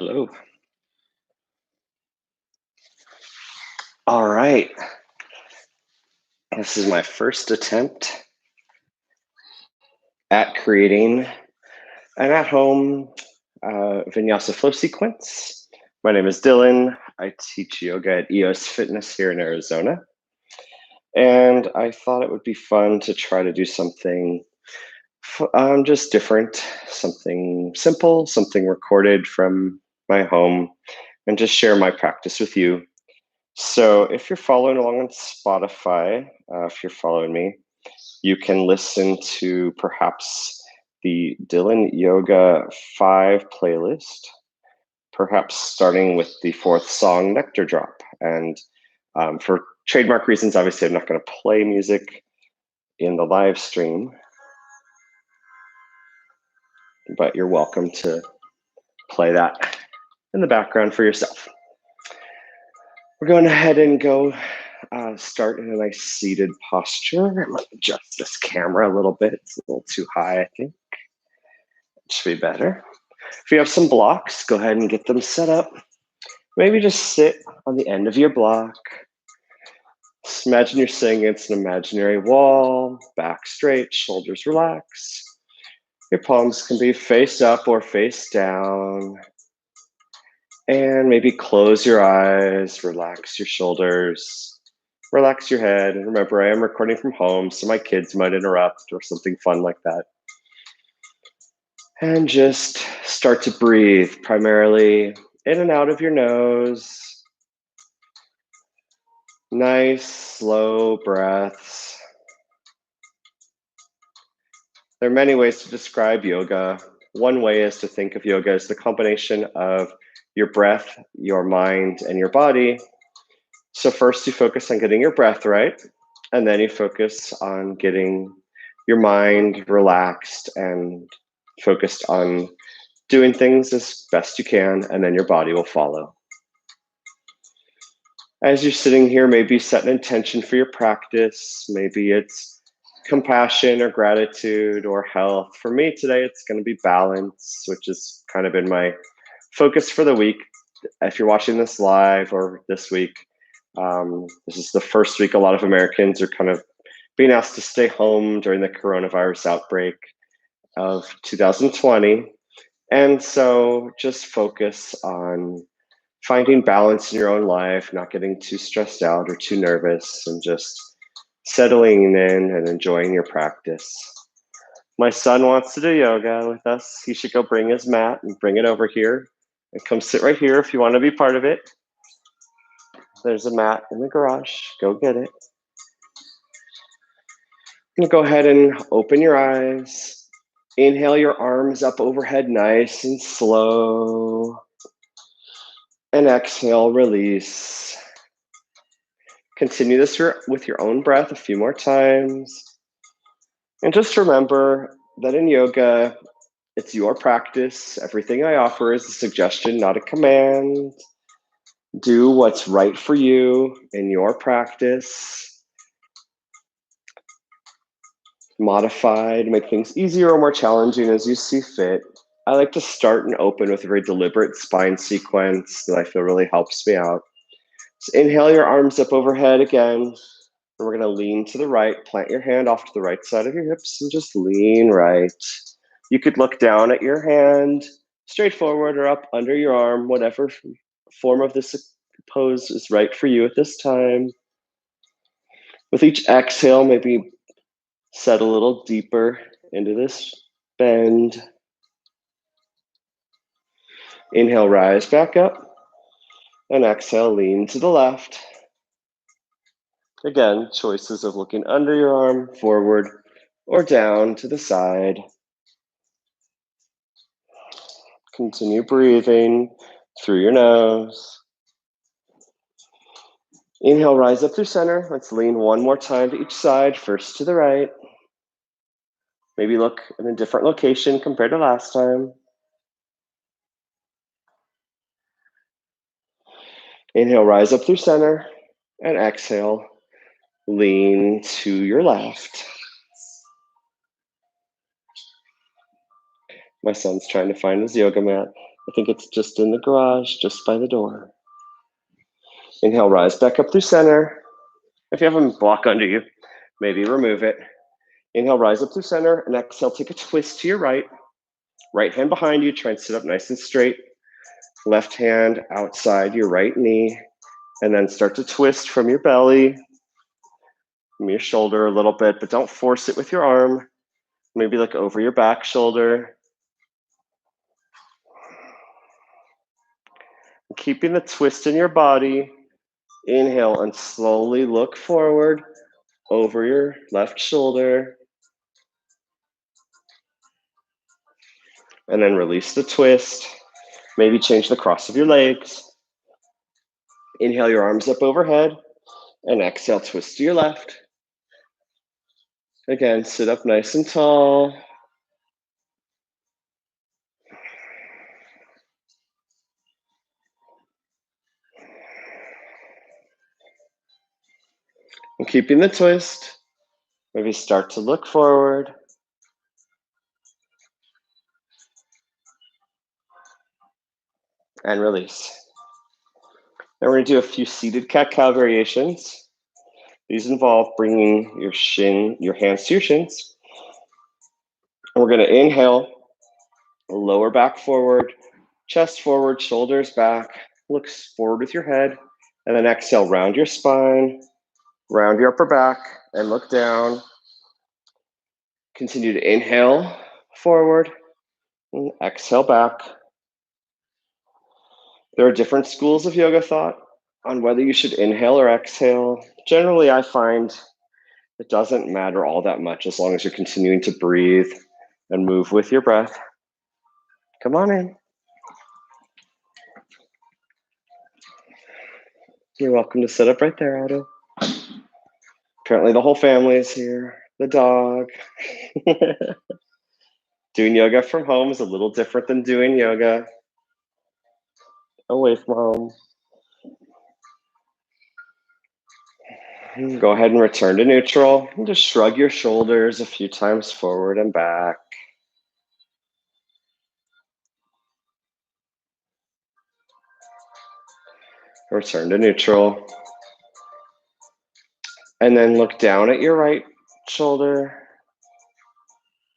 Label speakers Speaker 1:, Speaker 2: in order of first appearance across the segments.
Speaker 1: Hello. All right. This is my first attempt at creating an at-home Vinyasa flow sequence. My name is Dylan. I teach yoga at EOS Fitness here in Arizona. And I thought it would be fun to try to do something just different, something simple, something recorded from my home, and just share my practice with you. So if you're following along on Spotify, if you're following me, you can listen to perhaps the Dylan Yoga 5 playlist, perhaps starting with the fourth song, Nectar Drop. And for trademark reasons, obviously, I'm not going to play music in the live stream, but you're welcome to play that in the background for yourself. We're going ahead and go start in a nice seated posture. I'm going to adjust this camera a little bit. It's a little too high, I think. It should be better. If you have some blocks, go ahead and get them set up. Maybe just sit on the end of your block. Just imagine you're sitting against an imaginary wall, back straight, shoulders relax. Your palms can be face up or face down. And maybe close your eyes, relax your shoulders, relax your head. And remember, I am recording from home, so my kids might interrupt or something fun like that. And just start to breathe primarily in and out of your nose. Nice, slow breaths. There are many ways to describe yoga. One way is to think of yoga as the combination of your breath, your mind, and your body. So first you focus on getting your breath right, and then you focus on getting your mind relaxed and focused on doing things as best you can, and then your body will follow. As you're sitting here, maybe set an intention for your practice. Maybe it's compassion or gratitude or health. For me today, it's going to be balance, which has kind of been my focus for the week. If you're watching this live or this week, this is the first week a lot of Americans are kind of being asked to stay home during the coronavirus outbreak of 2020. And so just focus on finding balance in your own life, not getting too stressed out or too nervous, and just settling in and enjoying your practice. My son wants to do yoga with us. He should go bring his mat and bring it over here and come sit right here if you want to be part of it. There's a mat in the garage. Go get it. And go ahead and open your eyes. Inhale your arms up overhead nice and slow. And exhale, release. Continue this with your own breath a few more times. And just remember that in yoga, it's your practice. Everything I offer is a suggestion, not a command. Do what's right for you in your practice. Modify to make things easier or more challenging as you see fit. I like to start and open with a very deliberate spine sequence that I feel really helps me out. So inhale your arms up overhead again. And we're going to lean to the right. Plant your hand off to the right side of your hips and just lean right. You could look down at your hand, straight forward or up under your arm, whatever form of this pose is right for you at this time. With each exhale, maybe set a little deeper into this bend. Inhale, rise back up. And exhale, lean to the left. Again, choices of looking under your arm, forward, or down to the side. Continue breathing through your nose. Inhale, rise up through center. Let's lean one more time to each side, first to the right. Maybe look in a different location compared to last time. Inhale, rise up through center, and exhale, lean to your left. My son's trying to find his yoga mat. I think it's just in the garage, just by the door. Inhale, rise back up through center. If you have a block under you, maybe remove it. Inhale, rise up through center, and exhale, take a twist to your right. Right hand behind you, try and sit up nice and straight. Left hand outside your right knee, and then start to twist from your belly, from your shoulder a little bit, but don't force it with your arm. Maybe look over your back shoulder. Keeping the twist in your body. Inhale and slowly look forward over your left shoulder. And then release the twist. Maybe change the cross of your legs. Inhale your arms up overhead. And exhale, twist to your left. Again, sit up nice and tall. And keeping the twist, maybe start to look forward. And release. Now we're going to do a few seated cat-cow variations. These involve bringing your hands to your shins. And we're going to inhale, lower back forward, chest forward, shoulders back, look forward with your head, and then exhale, round your spine, round your upper back, and look down. Continue to inhale forward, and exhale back. There are different schools of yoga thought on whether you should inhale or exhale. Generally, I find it doesn't matter all that much as long as you're continuing to breathe and move with your breath. Come on in. You're welcome to sit up right there, Otto. Apparently the whole family is here. The dog. Doing yoga from home is a little different than doing yoga away from home. Go ahead and return to neutral. And just shrug your shoulders a few times forward and back. Return to neutral. And then look down at your right shoulder.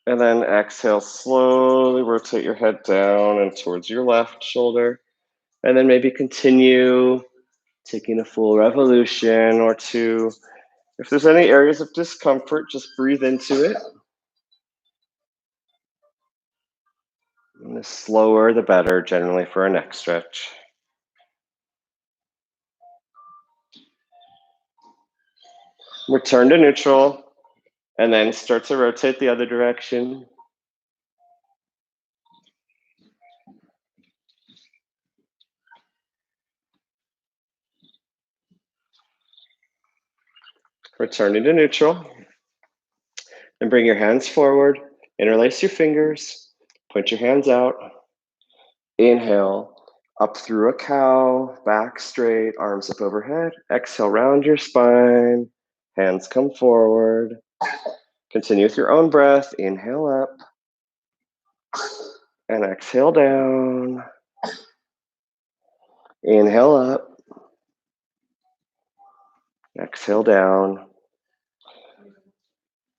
Speaker 1: And then exhale, slowly rotate your head down and towards your left shoulder. And then maybe continue taking a full revolution or two. If there's any areas of discomfort, just breathe into it. And the slower, the better, generally, for a neck stretch. Return to neutral, and then start to rotate the other direction. Returning to neutral. And bring your hands forward. Interlace your fingers. Point your hands out. Inhale. Up through a cow, back straight, arms up overhead. Exhale, round your spine. Hands come forward. Continue with your own breath. Inhale up. And exhale down. Inhale up. Exhale down.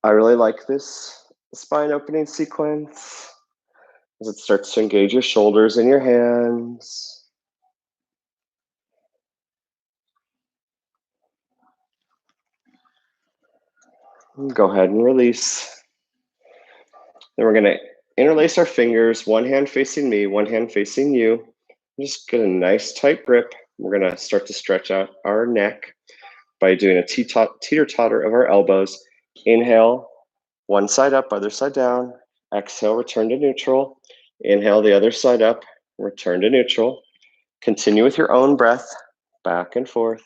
Speaker 1: I really like this spine opening sequence as it starts to engage your shoulders and your hands. Go ahead and release. Then we're going to interlace our fingers, one hand facing me, one hand facing you. Just get a nice tight grip. We're going to start to stretch out our neck by doing a teeter-totter of our elbows. Inhale, one side up, other side down. Exhale, return to neutral. Inhale, the other side up, return to neutral. Continue with your own breath, back and forth.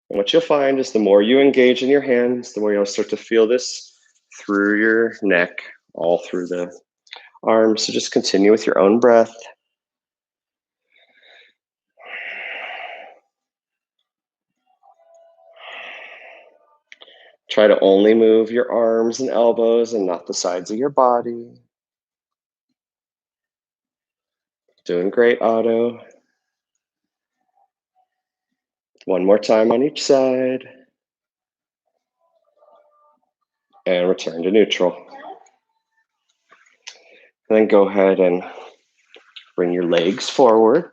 Speaker 1: And what you'll find is the more you engage in your hands, the more you'll start to feel this through your neck, all through the arms. So just continue with your own breath. Try to only move your arms and elbows and not the sides of your body. Doing great, Otto. One more time on each side. And return to neutral. And then go ahead and bring your legs forward.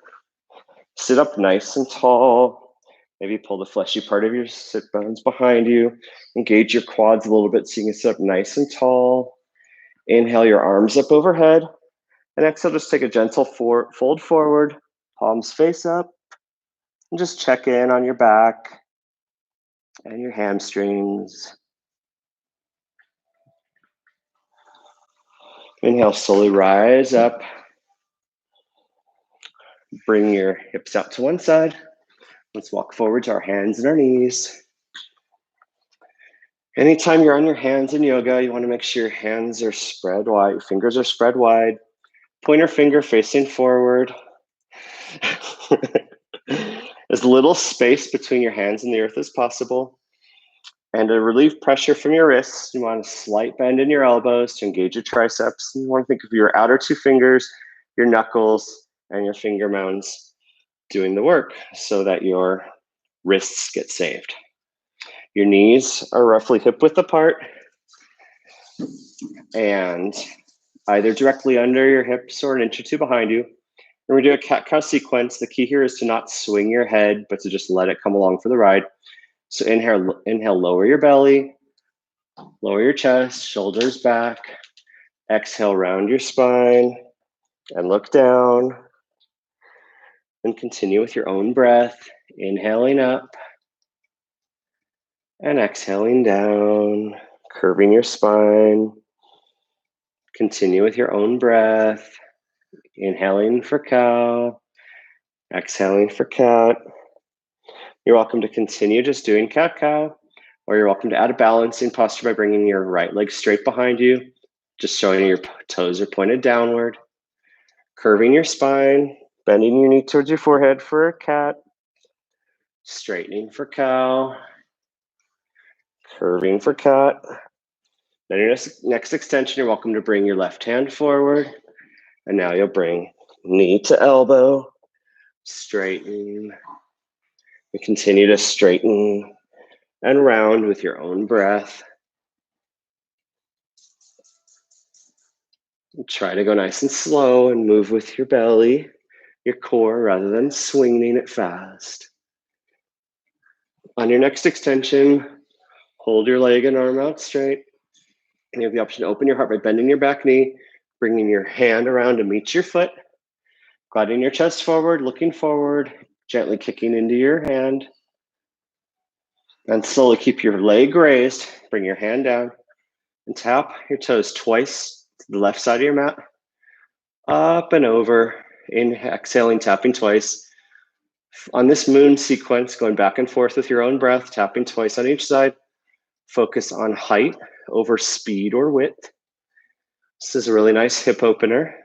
Speaker 1: Sit up nice and tall. Maybe pull the fleshy part of your sit bones behind you. Engage your quads a little bit so you can sit up nice and tall. Inhale your arms up overhead. And exhale, just take a gentle fold forward. Palms face up. And just check in on your back and your hamstrings. Inhale, slowly rise up. Bring your hips out to one side. Let's walk forward to our hands and our knees. Anytime you're on your hands in yoga, you want to make sure your hands are spread wide, your fingers are spread wide. Pointer finger facing forward. As little space between your hands and the earth as possible. And to relieve pressure from your wrists, you want a slight bend in your elbows to engage your triceps. You want to think of your outer two fingers, your knuckles, and your finger mounds doing the work so that your wrists get saved. Your knees are roughly hip width apart and either directly under your hips or an inch or two behind you. And we do a cat-cow sequence. The key here is to not swing your head, but to just let it come along for the ride. So inhale, lower your belly, lower your chest, shoulders back. Exhale, round your spine and look down. And continue with your own breath, inhaling up and exhaling down, curving your spine. Continue with your own breath, inhaling for cow, exhaling for cat. You're welcome to continue just doing cat-cow, or you're welcome to add a balancing posture by bringing your right leg straight behind you, just showing your toes are pointed downward, curving your spine, bending your knee towards your forehead for a cat, straightening for cow, curving for cat. Then your next extension, you're welcome to bring your left hand forward, and now you'll bring knee to elbow, straighten. You continue to straighten and round with your own breath. Try to go nice and slow and move with your belly, your core, rather than swinging it fast. On your next extension, hold your leg and arm out straight. And you have the option to open your heart by bending your back knee, bringing your hand around to meet your foot, gliding your chest forward, looking forward, gently kicking into your hand. And slowly keep your leg raised. Bring your hand down and tap your toes twice to the left side of your mat. Up and over, exhaling, tapping twice. On this moon sequence, going back and forth with your own breath, tapping twice on each side. Focus on height over speed or width. This is a really nice hip opener.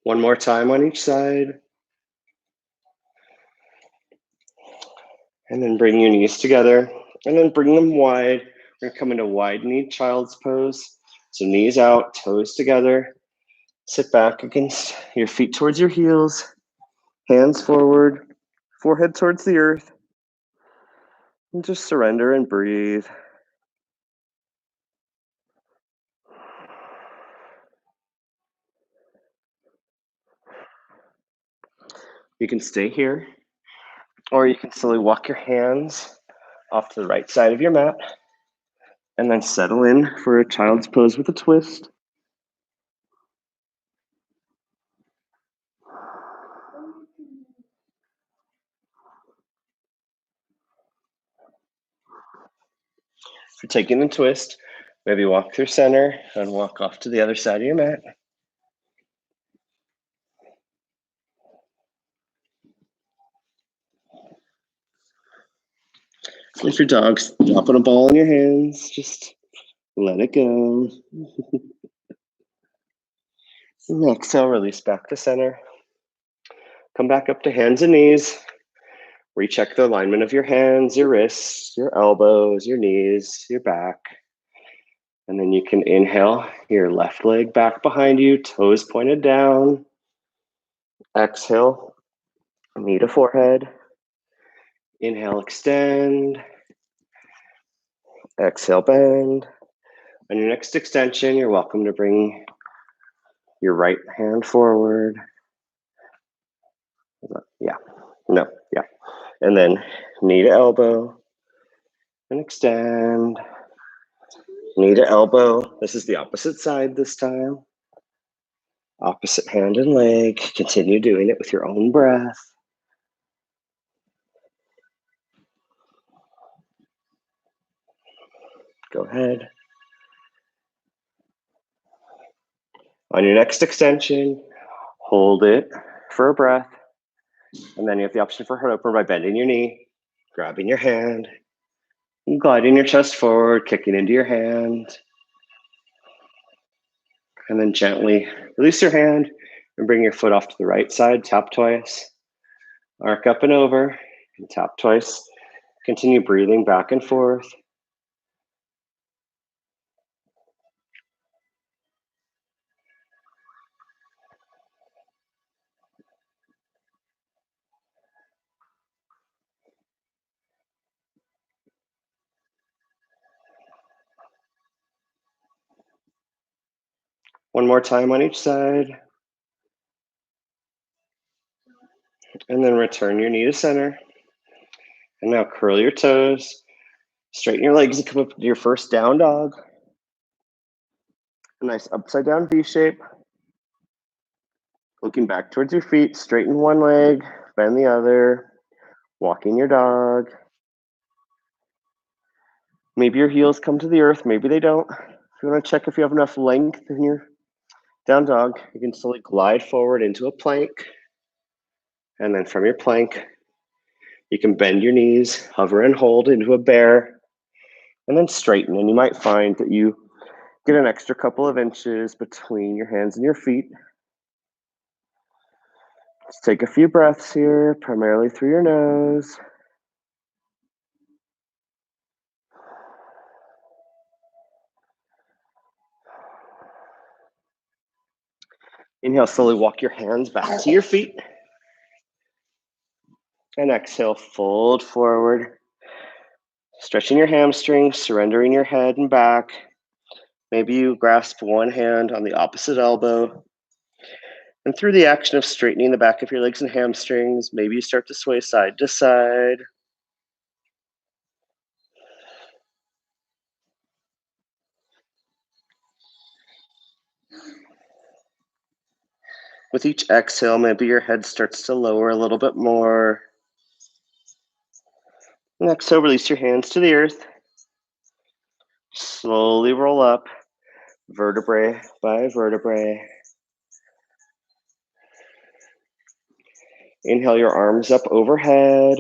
Speaker 1: One more time on each side. And then bring your knees together and then bring them wide. We're gonna come into wide knee child's pose. So knees out, toes together. Sit back against your feet towards your heels, hands forward, forehead towards the earth. And just surrender and breathe. You can stay here, or you can slowly walk your hands off to the right side of your mat and then settle in for a child's pose with a twist. If you're taking the twist, maybe walk through center and walk off to the other side of your mat. If your dog's dropping a ball in your hands, just let it go. And exhale, release back to center. Come back up to hands and knees. Recheck the alignment of your hands, your wrists, your elbows, your knees, your back. And then you can inhale your left leg back behind you, toes pointed down. Exhale, knee to forehead. Inhale, extend. Exhale, bend. On your next extension, you're welcome to bring your right hand forward. Yeah, no, yeah. And then knee to elbow and extend. Knee to elbow. This is the opposite side this time. Opposite hand and leg. Continue doing it with your own breath. Go ahead. On your next extension, hold it for a breath. And then you have the option for heart opener by bending your knee, grabbing your hand, and gliding your chest forward, kicking into your hand. And then gently release your hand and bring your foot off to the right side. Tap twice. Arc up and over and tap twice. Continue breathing back and forth. One more time on each side. And then return your knee to center. And now curl your toes. Straighten your legs and come up to your first down dog. A nice upside down V shape. Looking back towards your feet, straighten one leg, bend the other. Walking your dog. Maybe your heels come to the earth, maybe they don't. If you want to check if you have enough length in your down dog, you can slowly glide forward into a plank. And then from your plank, you can bend your knees, hover and hold into a bear, and then straighten. And you might find that you get an extra couple of inches between your hands and your feet. Let's take a few breaths here, primarily through your nose. Inhale, slowly walk your hands back to your feet. And exhale, fold forward. Stretching your hamstrings, surrendering your head and back. Maybe you grasp one hand on the opposite elbow. And through the action of straightening the back of your legs and hamstrings, maybe you start to sway side to side. With each exhale, maybe your head starts to lower a little bit more. And exhale, release your hands to the earth. Slowly roll up, vertebrae by vertebrae. Inhale your arms up overhead.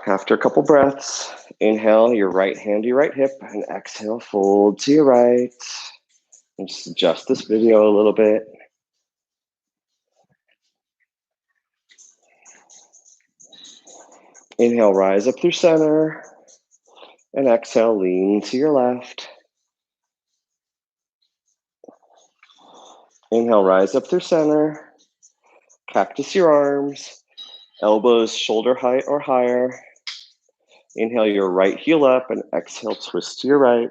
Speaker 1: After a couple breaths, inhale your right hand to your right hip and exhale, fold to your right. And just adjust this video a little bit. Inhale, rise up through center. And exhale, lean to your left. Inhale, rise up through center. Cactus your arms. Elbows shoulder height or higher. Inhale your right heel up and exhale, twist to your right.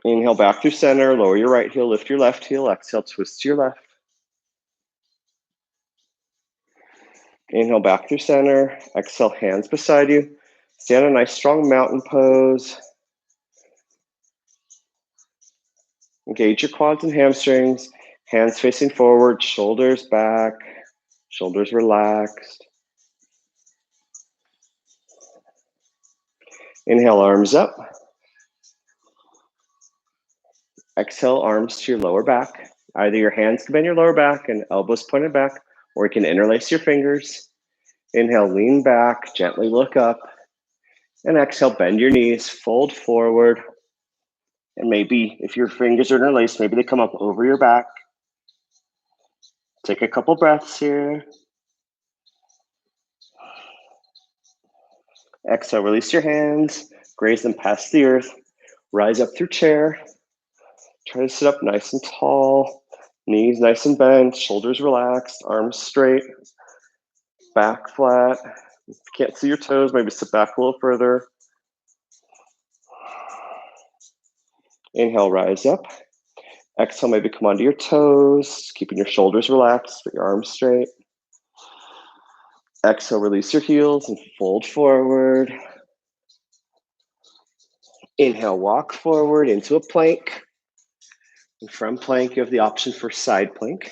Speaker 1: Inhale back through center, lower your right heel, lift your left heel, exhale, twist to your left. Inhale back through center, exhale, hands beside you. Stand in a nice strong mountain pose. Engage your quads and hamstrings, hands facing forward, shoulders back, shoulders relaxed. Inhale, arms up. Exhale, arms to your lower back. Either your hands can bend your lower back and elbows pointed back, or you can interlace your fingers. Inhale, lean back, gently look up. And exhale, bend your knees, fold forward. And maybe if your fingers are interlaced, maybe they come up over your back. Take a couple breaths here. Exhale, release your hands, graze them past the earth. Rise up through chair. Try to sit up nice and tall. Knees nice and bent, shoulders relaxed, arms straight, back flat. If you can't see your toes, maybe sit back a little further. Inhale, rise up. Exhale, maybe come onto your toes, keeping your shoulders relaxed, but your arms straight. Exhale, release your heels and fold forward. Inhale, walk forward into a plank. And from plank, you have the option for side plank.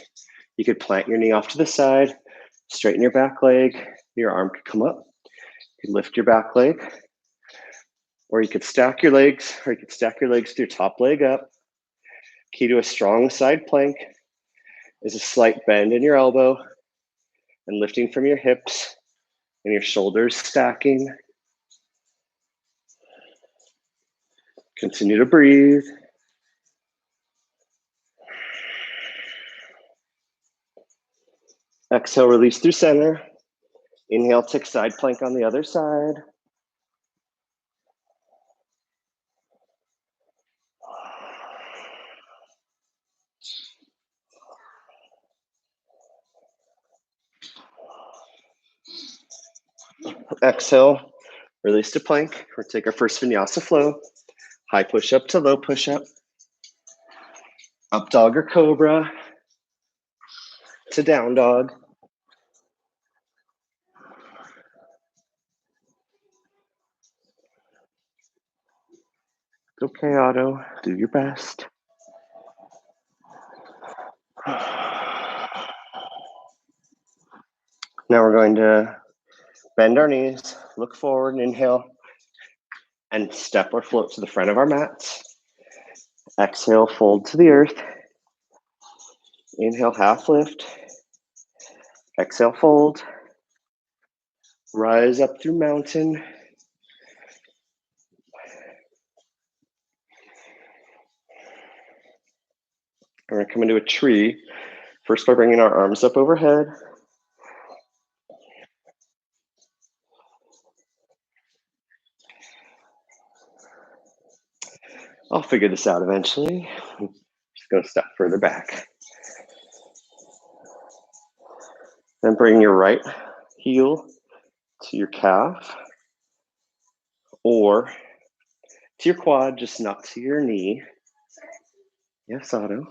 Speaker 1: You could plant your knee off to the side, straighten your back leg. Your arm could come up. You could lift your back leg. Or you could stack your legs, or you could stack your legs with your top leg up. Key to a strong side plank is a slight bend in your elbow and lifting from your hips and your shoulders stacking. Continue to breathe. Exhale, release through center. Inhale, take side plank on the other side. Exhale, release to plank. We'll take our first vinyasa flow. High push-up to low push-up. Up dog or cobra to down dog. It's okay, Otto. Do your best. Now we're going to bend our knees, look forward, and inhale, and step or float to the front of our mats. Exhale, fold to the earth. Inhale, half lift. Exhale, fold. Rise up through mountain. We're going to come into a tree, first by bringing our arms up overhead. I'll figure this out eventually. I'm just going to step further back. Then bring your right heel to your calf or to your quad, just not to your knee. Yes, Otto.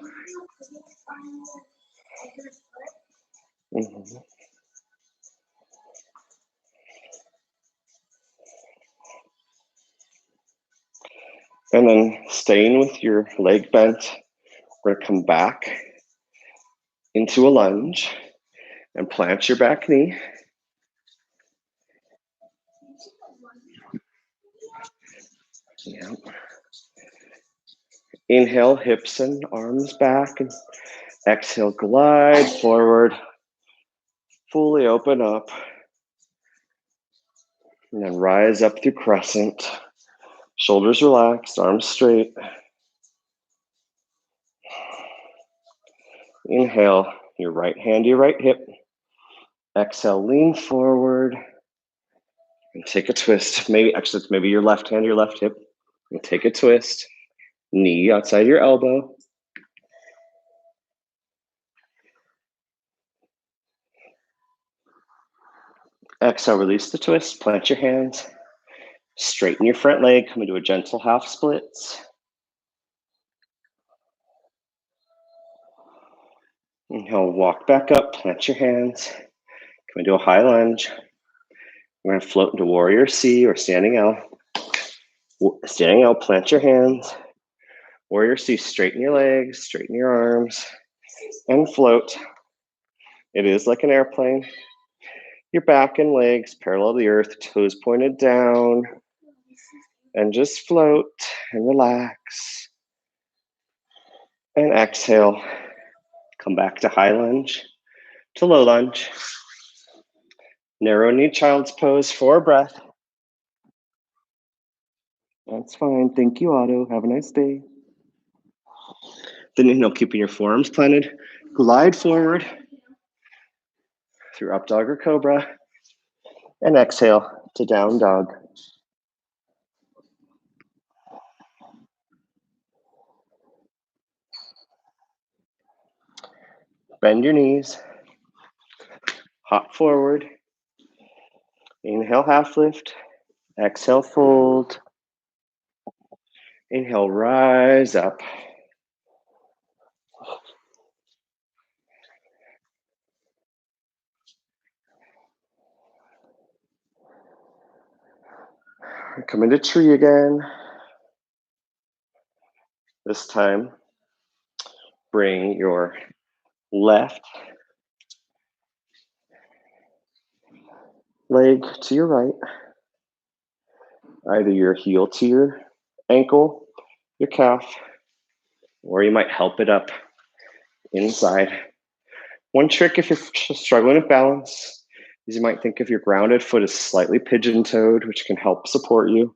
Speaker 1: Mm-hmm. And then staying with your leg bent, we're going to come back into a lunge and plant your back knee. Yeah. Inhale, hips and arms back, and exhale, glide forward, fully open up, and then rise up through crescent, shoulders relaxed, arms straight. Inhale, your right hand to your right hip. Exhale, lean forward and take a twist. Maybe your left hand to your left hip, and take a twist. Knee outside your elbow. Exhale, release the twist, plant your hands. Straighten your front leg, come into a gentle half splits. Inhale, walk back up, plant your hands. Come into a high lunge. We're gonna float into warrior C or standing L. Standing L, plant your hands. Warrior C, straighten your legs, straighten your arms, and float. It is like an airplane. Your back and legs parallel to the earth, toes pointed down, and just float and relax. And exhale, come back to high lunge, to low lunge. Narrow knee child's pose for breath. That's fine. Thank you, Otto. Have a nice day. Then inhale, keeping your forearms planted. Glide forward through up dog or cobra. And exhale to down dog. Bend your knees. Hop forward. Inhale, half lift. Exhale, fold. Inhale, rise up. Come into tree again. This time, bring your left leg to your right. Either your heel to your ankle, your calf, or you might help it up inside. One trick if you're struggling with balance is you might think of your grounded foot as slightly pigeon-toed, which can help support you.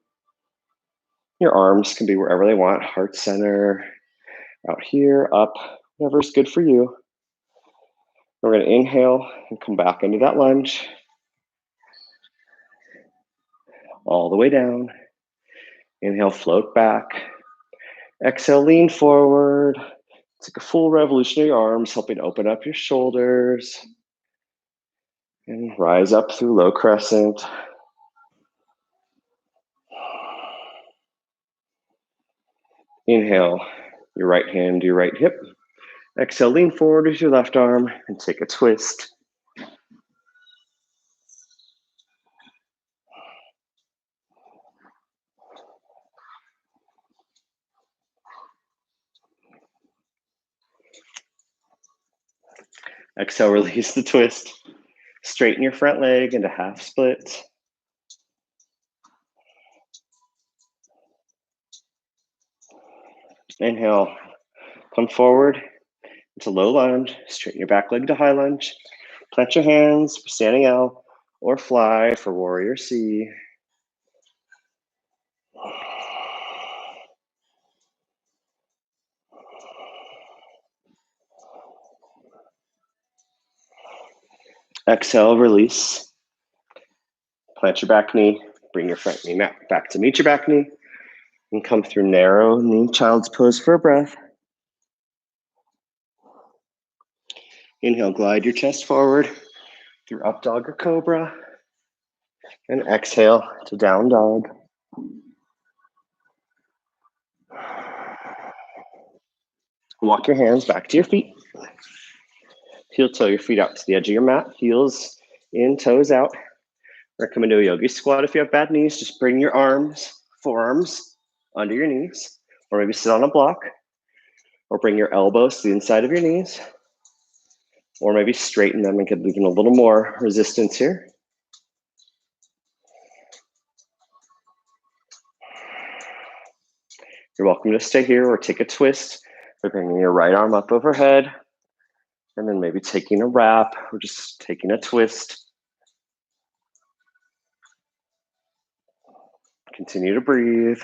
Speaker 1: Your arms can be wherever they want, heart center, out here, up, whatever's good for you. We're going to inhale and come back into that lunge. All the way down. Inhale, float back. Exhale, lean forward. Take a full revolution of your arms, helping open up your shoulders. And rise up through low crescent. Inhale, your right hand to your right hip. Exhale, lean forward with your left arm and take a twist. Exhale, release the twist. Straighten your front leg into half splits. Inhale, come forward into low lunge. Straighten your back leg to high lunge. Plant your hands for standing L or fly for warrior C. Exhale, release. Plant your back knee. Bring your front knee back to meet your back knee. And come through narrow knee child's pose for a breath. Inhale, glide your chest forward through up dog or cobra. And exhale to down dog. Walk your hands back to your feet. Heel toe your feet out to the edge of your mat. Heels in, toes out. Or come into a yogi squat. If you have bad knees, just bring your forearms under your knees. Or maybe sit on a block. Or bring your elbows to the inside of your knees. Or maybe straighten them and get even a little more resistance here. You're welcome to stay here or take a twist by bringing your right arm up overhead. And then maybe taking a wrap or just taking a twist. Continue to breathe.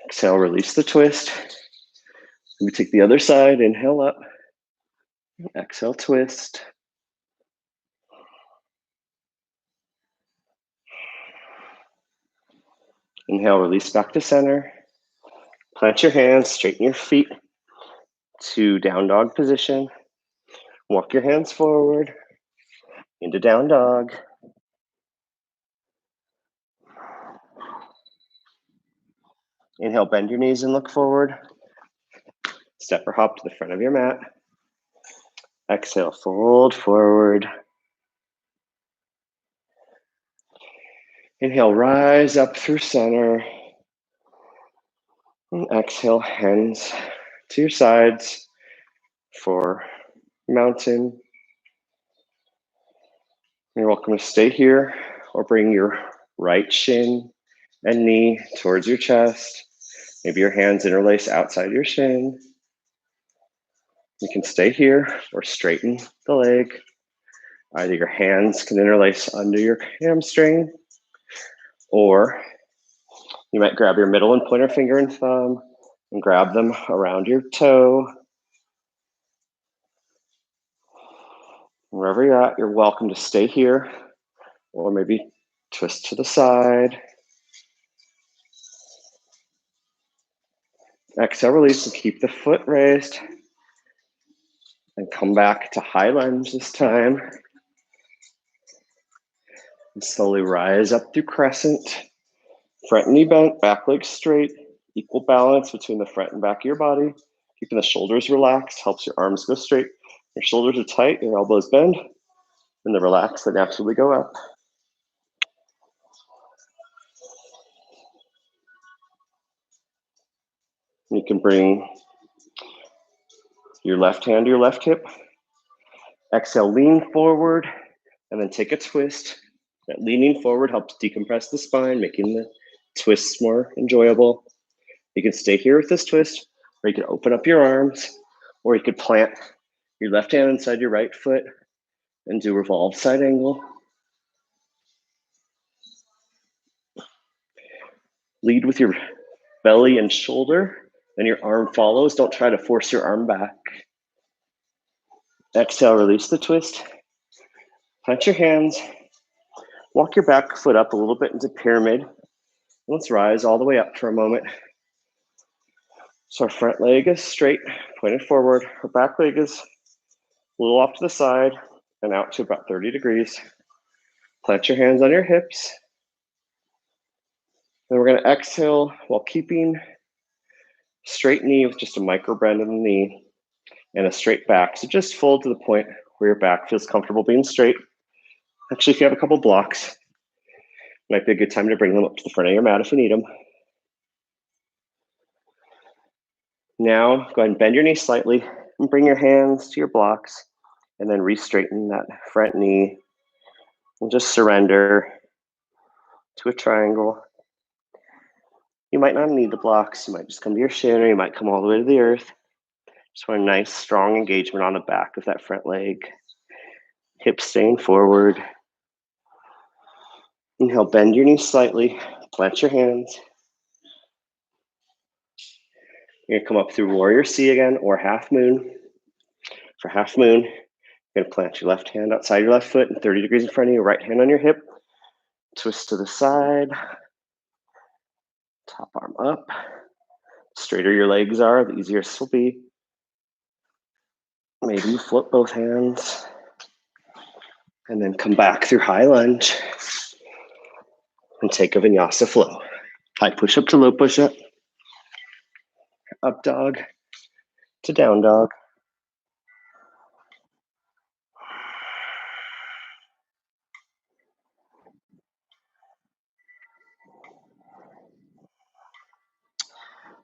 Speaker 1: Exhale, release the twist. We take the other side, inhale up. Exhale, twist. Inhale, release back to center. Plant your hands, straighten your feet to down dog position. Walk your hands forward into down dog. Inhale, bend your knees and look forward. Step or hop to the front of your mat. Exhale, fold forward. Inhale, rise up through center. And exhale, hands to your sides for mountain. You're welcome to stay here or bring your right shin and knee towards your chest. Maybe your hands interlace outside your shin. You can stay here or straighten the leg. Either your hands can interlace under your hamstring or You might grab your middle and pointer finger and thumb and grab them around your toe. Wherever you're at, you're welcome to stay here or maybe twist to the side. Exhale, release, and keep the foot raised. And come back to high lunge this time. And slowly rise up through crescent. Front knee bent, back leg straight. Equal balance between the front and back of your body. Keeping the shoulders relaxed helps your arms go straight. Your shoulders are tight, your elbows bend. And the relax, they naturally go up. You can bring your left hand to your left hip. Exhale, lean forward, and then take a twist. That leaning forward helps decompress the spine, making the twists more enjoyable. You can stay here with this twist, or you can open up your arms, or you could plant your left hand inside your right foot and do revolved side angle. Lead with your belly and shoulder, and your arm follows. Don't try to force your arm back. Exhale, release the twist. Plant your hands. Walk your back foot up a little bit into pyramid. Let's rise all the way up for a moment. So our front leg is straight, pointed forward. Our back leg is a little off to the side and out to about 30 degrees. Plant your hands on your hips. Then we're going to exhale while keeping straight knee with just a micro bend in the knee and a straight back. So just fold to the point where your back feels comfortable being straight. Actually, if you have a couple blocks, it might be a good time to bring them up to the front of your mat if you need them. Now, go ahead and bend your knee slightly and bring your hands to your blocks and then re-straighten that front knee and just surrender to a triangle. You might not need the blocks. You might just come to your shin, or you might come all the way to the earth. Just want a nice, strong engagement on the back of that front leg. Hips staying forward. Inhale, bend your knees slightly. Plant your hands. You're gonna come up through warrior C again, or half moon. For half moon, you're gonna plant your left hand outside your left foot and 30 degrees in front of you, right hand on your hip. Twist to the side. Top arm up. Straighter your legs are, the easier this will be. Maybe you flip both hands. And then come back through high lunge. And take a vinyasa flow. High push-up to low push-up. Up dog to down dog.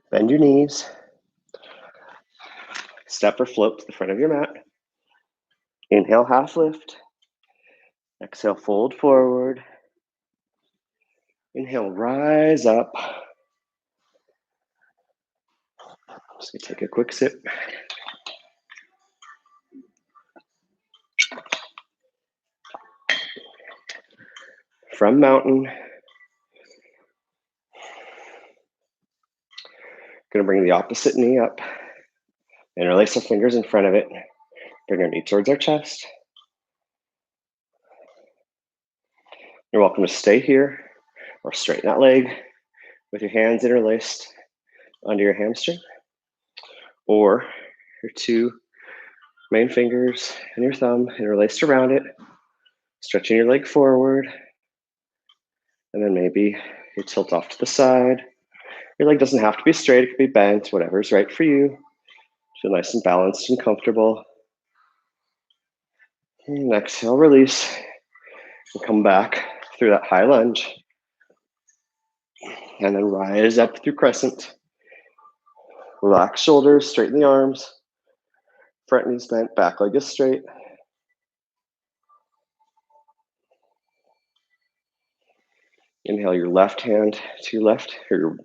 Speaker 1: Bend your knees. Step or float to the front of your mat. Inhale, half lift. Exhale, fold forward. Inhale, rise up. Just gonna take a quick sip. From mountain. Gonna bring the opposite knee up. Interlace our fingers in front of it. Bring our knee towards our chest. You're welcome to stay here or straighten that leg with your hands interlaced under your hamstring, or your two main fingers and your thumb interlaced around it, stretching your leg forward, and then maybe you tilt off to the side. Your leg doesn't have to be straight, it could be bent, whatever's right for you. Feel nice and balanced and comfortable. And exhale, release, and come back through that high lunge. And then rise up through crescent. Relax shoulders, straighten the arms. Front knees bent, back leg is straight. Inhale your left hand to your left, or your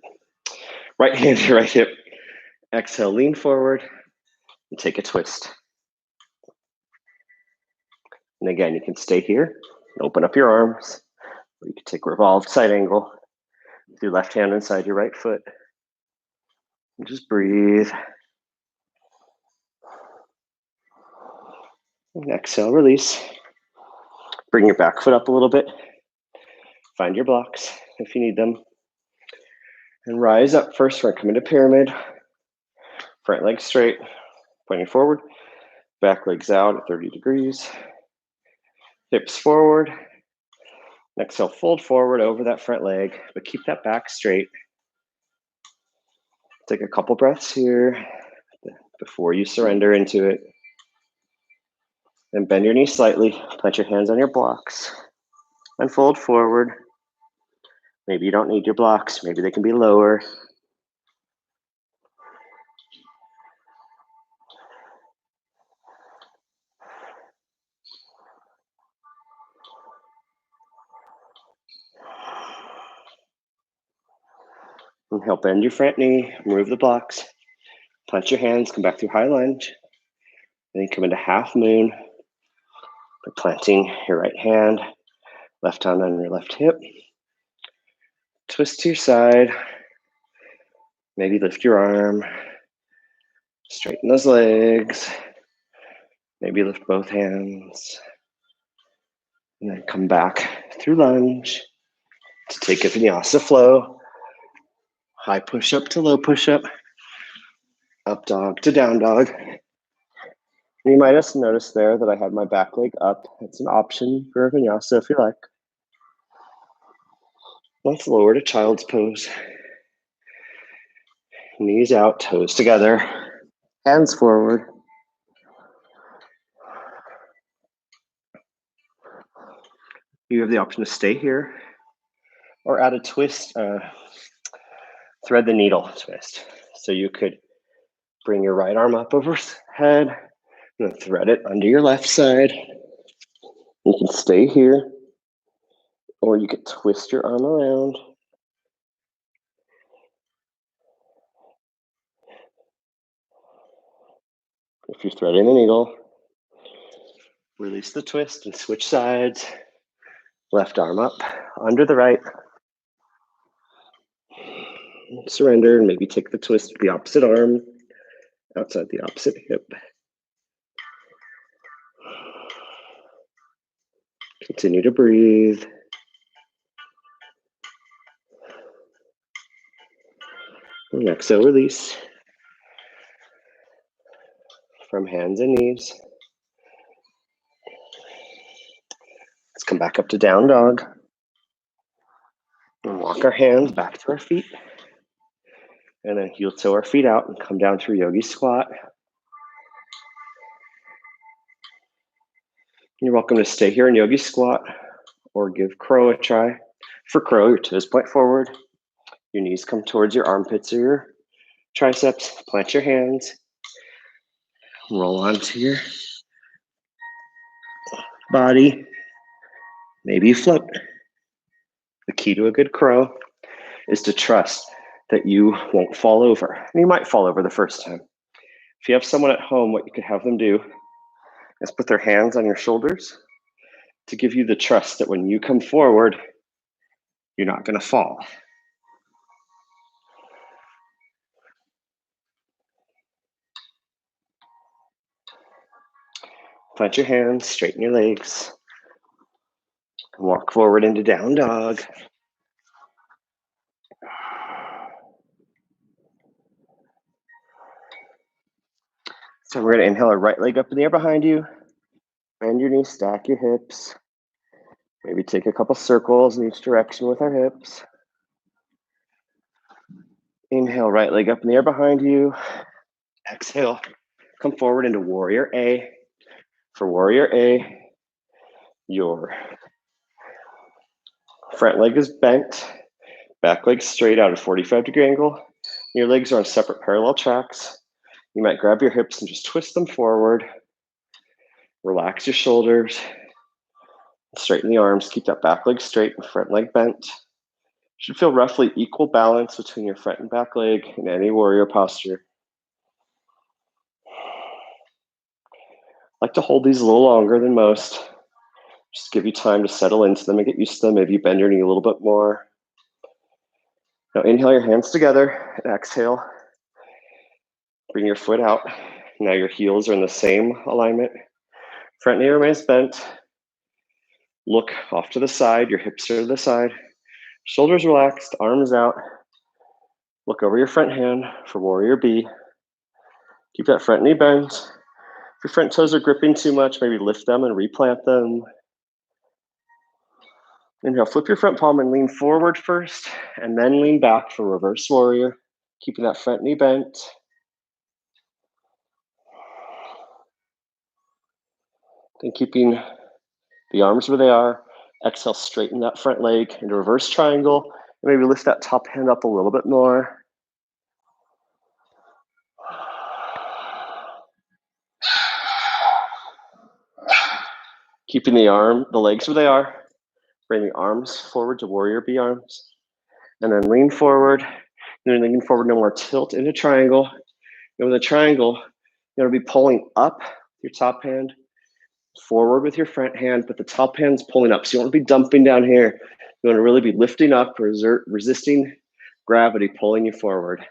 Speaker 1: right hand to your right hip. Exhale, lean forward and take a twist. And again, you can stay here and open up your arms, or you can take revolved side angle. With your left hand inside your right foot. And just breathe. And exhale, release. Bring your back foot up a little bit. Find your blocks if you need them. And rise up first. We're going to come into pyramid. Front leg straight, pointing forward. Back legs out at 30 degrees. Hips forward. Exhale, fold forward over that front leg, but keep that back straight. Take a couple breaths here before you surrender into it. Then bend your knees slightly, plant your hands on your blocks, and fold forward. Maybe you don't need your blocks, maybe they can be lower. Inhale, bend your front knee, remove the blocks, plant your hands, come back through high lunge, and then come into half moon by planting your right hand, left hand on your left hip. Twist to your side, maybe lift your arm, straighten those legs, maybe lift both hands, and then come back through lunge to take a vinyasa flow. High push-up to low push-up, up dog to down dog. You might have noticed there that I had my back leg up. It's an option for a vinyasa if you like. Let's lower to child's pose. Knees out, toes together, hands forward. You have the option to stay here or add a twist, thread the needle twist. So you could bring your right arm up overhead and then thread it under your left side. You can stay here, or you could twist your arm around. If you're threading the needle, release the twist and switch sides. Left arm up, under the right. Surrender and maybe take the twist with the opposite arm, outside the opposite hip. Continue to breathe. And exhale, release from hands and knees. Let's come back up to down dog. And walk our hands back to our feet. And then heel toe our feet out and come down to yogi squat. You're welcome to stay here in yogi squat or give crow a try. For crow, your toes point forward. Your knees come towards your armpits or your triceps. Plant your hands. Roll onto your body. Maybe you float. The key to a good crow is to trust that you won't fall over. And you might fall over the first time. If you have someone at home, what you could have them do is put their hands on your shoulders to give you the trust that when you come forward, you're not going to fall. Plant your hands, straighten your legs, and walk forward into down dog. So we're going to inhale our right leg up in the air behind you. Bend your knees, stack your hips. Maybe take a couple circles in each direction with our hips. Inhale, right leg up in the air behind you. Exhale, come forward into warrior A. For warrior A, your front leg is bent, back leg straight out at a 45-degree angle. Your legs are on separate parallel tracks. You might grab your hips and just twist them forward. Relax your shoulders. Straighten the arms. Keep that back leg straight and front leg bent. Should feel roughly equal balance between your front and back leg in any warrior posture. I like to hold these a little longer than most. Just give you time to settle into them and get used to them. Maybe you bend your knee a little bit more. Now inhale your hands together and exhale. Bring your foot out. Now your heels are in the same alignment. Front knee remains bent. Look off to the side, your hips are to the side. Shoulders relaxed, arms out. Look over your front hand for warrior B. Keep that front knee bent. If your front toes are gripping too much, maybe lift them and replant them. Inhale, flip your front palm and lean forward first, and then lean back for reverse warrior. Keeping that front knee bent. Then keeping the arms where they are. Exhale, straighten that front leg into reverse triangle. And maybe lift that top hand up a little bit more. Keeping the legs where they are. Bring the arms forward to warrior B arms. And then lean forward. And then leaning forward, no more tilt into triangle. And with a triangle, you're going to be pulling up your top hand, forward with your front hand, but the top hand's pulling up. So you don't want to be dumping down here. You want to really be lifting up, resisting gravity, pulling you forward.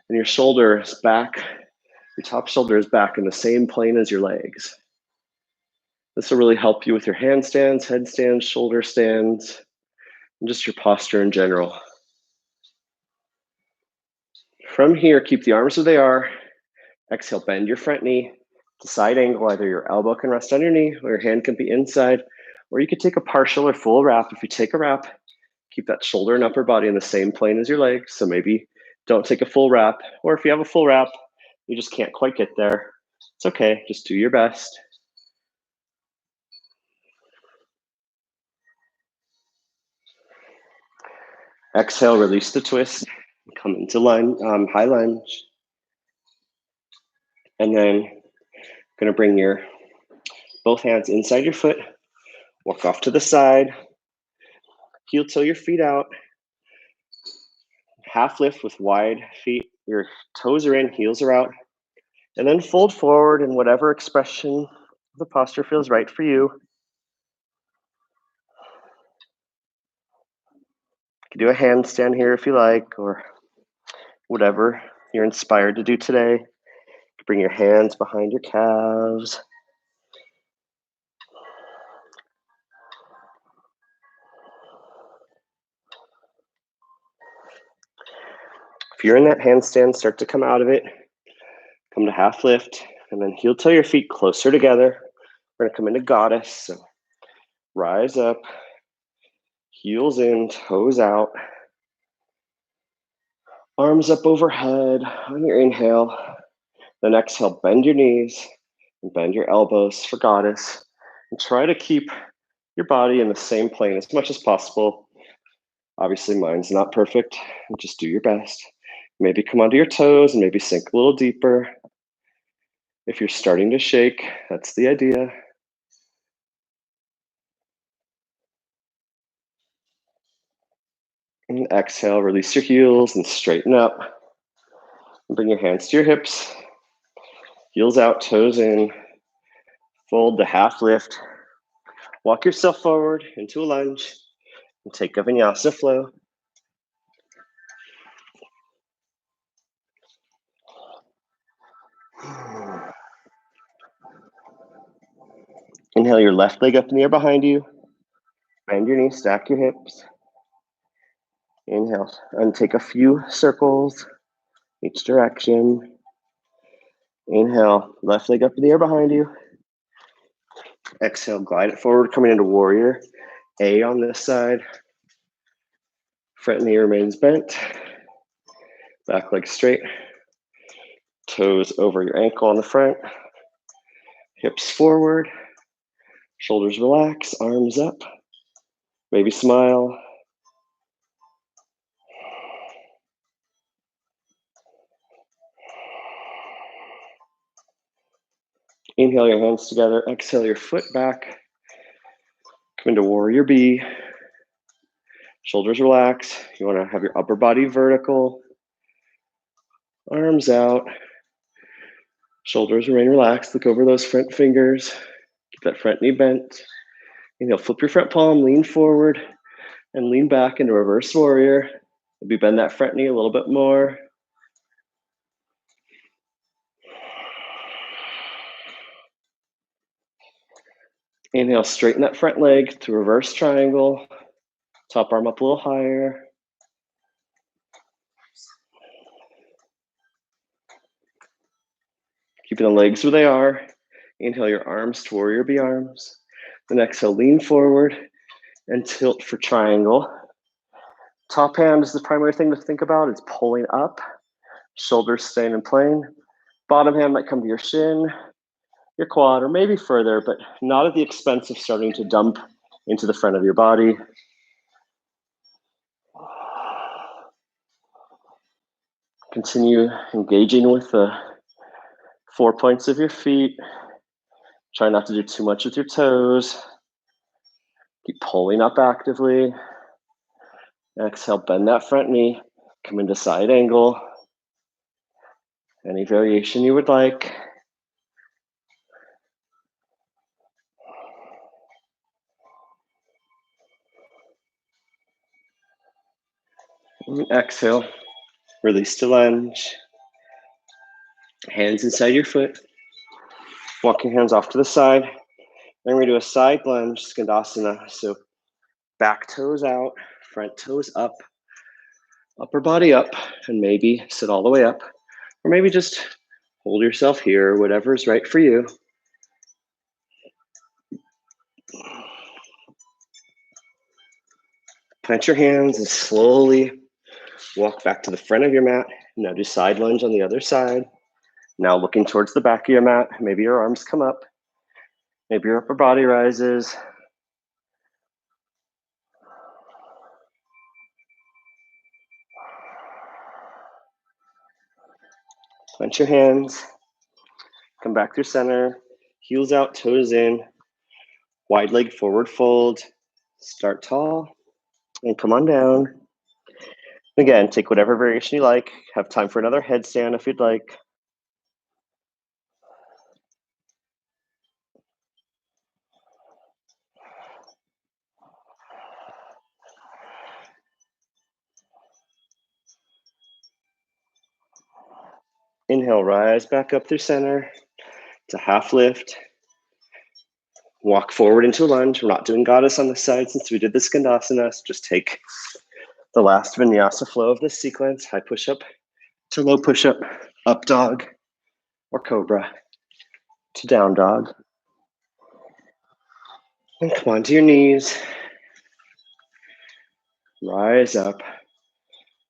Speaker 1: And your shoulder is back. Your top shoulder is back in the same plane as your legs. This will really help you with your handstands, headstands, shoulder stands, and just your posture in general. From here, keep the arms where they are. Exhale, bend your front knee to side angle. Either your elbow can rest on your knee or your hand can be inside, or you could take a partial or full wrap. If you take a wrap, keep that shoulder and upper body in the same plane as your legs. So maybe don't take a full wrap, or if you have a full wrap, you just can't quite get there. It's okay, just do your best. Exhale, release the twist, come into high lunge. And then gonna bring your both hands inside your foot, walk off to the side, heel toe your feet out, half lift with wide feet, your toes are in, heels are out, and then fold forward in whatever expression the posture feels right for you. You can do a handstand here if you like, or whatever you're inspired to do today. Bring your hands behind your calves. If you're in that handstand, start to come out of it. Come to half lift, and then heel toe your feet closer together. We're gonna come into goddess, so rise up, heels in, toes out. Arms up overhead on your inhale. Then exhale, bend your knees and bend your elbows for goddess. And try to keep your body in the same plane as much as possible. Obviously, mine's not perfect. Just do your best. Maybe come onto your toes and maybe sink a little deeper. If you're starting to shake, that's the idea. And exhale, release your heels and straighten up. And bring your hands to your hips. Heels out, toes in. Fold to half lift. Walk yourself forward into a lunge. And take a Vinyasa flow. Inhale your left leg up in the air behind you. Bend your knees, stack your hips. Inhale, and take a few circles each direction. Inhale, left leg up in the air behind you. Exhale, glide it forward, coming into warrior A on this side. Front knee remains bent. Back leg straight. Toes over your ankle on the front. Hips forward. Shoulders relax, arms up. Maybe smile. Inhale your hands together. Exhale your foot back. Come into warrior B. Shoulders relax. You want to have your upper body vertical. Arms out. Shoulders remain relaxed. Look over those front fingers. Keep that front knee bent. Inhale, flip your front palm, lean forward, and lean back into reverse warrior. Maybe bend that front knee a little bit more. Inhale, straighten that front leg to reverse triangle. Top arm up a little higher. Keeping the legs where they are. Inhale your arms to warrior bee arms. Then exhale, lean forward and tilt for triangle. Top hand is the primary thing to think about. It's pulling up, shoulders staying in plane. Bottom hand might come to your shin, your quad, or maybe further, but not at the expense of starting to dump into the front of your body. Continue engaging with the 4 points of your feet. Try not to do too much with your toes. Keep pulling up actively. Exhale, bend that front knee. Come into side angle. Any variation you would like. And exhale, release to lunge. Hands inside your foot. Walk your hands off to the side. Then we're gonna do a side lunge, skandasana. So back toes out, front toes up, upper body up, and maybe sit all the way up. Or maybe just hold yourself here, whatever's right for you. Plant your hands and slowly walk back to the front of your mat. Now do side lunge on the other side. Now looking towards the back of your mat. Maybe your arms come up. Maybe your upper body rises. Plant your hands. Come back through center. Heels out, toes in. Wide leg forward fold. Start tall and come on down. Again, take whatever variation you like. Have time for another headstand if you'd like. Inhale, rise back up through center. It's a half lift. Walk forward into a lunge. We're not doing goddess on this side since we did the skandasana. So just take the last vinyasa flow of this sequence. High push-up to low push-up, up dog or cobra to down dog. And come onto your knees. Rise up.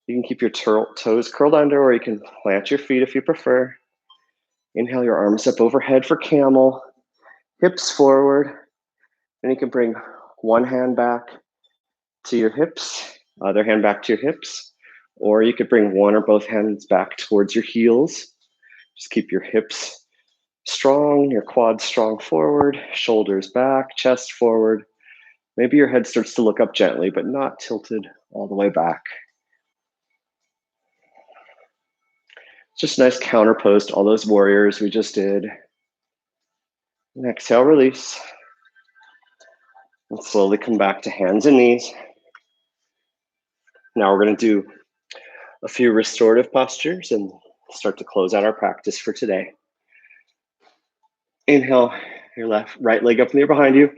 Speaker 1: You can keep your toes curled under, or you can plant your feet if you prefer. Inhale your arms up overhead for camel. Hips forward. And you can bring one hand back to your hips, other hand back to your hips, or you could bring one or both hands back towards your heels. Just keep your hips strong, your quads strong forward, shoulders back, chest forward. Maybe your head starts to look up gently, but not tilted all the way back. Just nice counterpose to all those warriors we just did. And exhale, release. And slowly come back to hands and knees. Now we're going to do a few restorative postures and start to close out our practice for today. Inhale, your right leg up in the air behind you.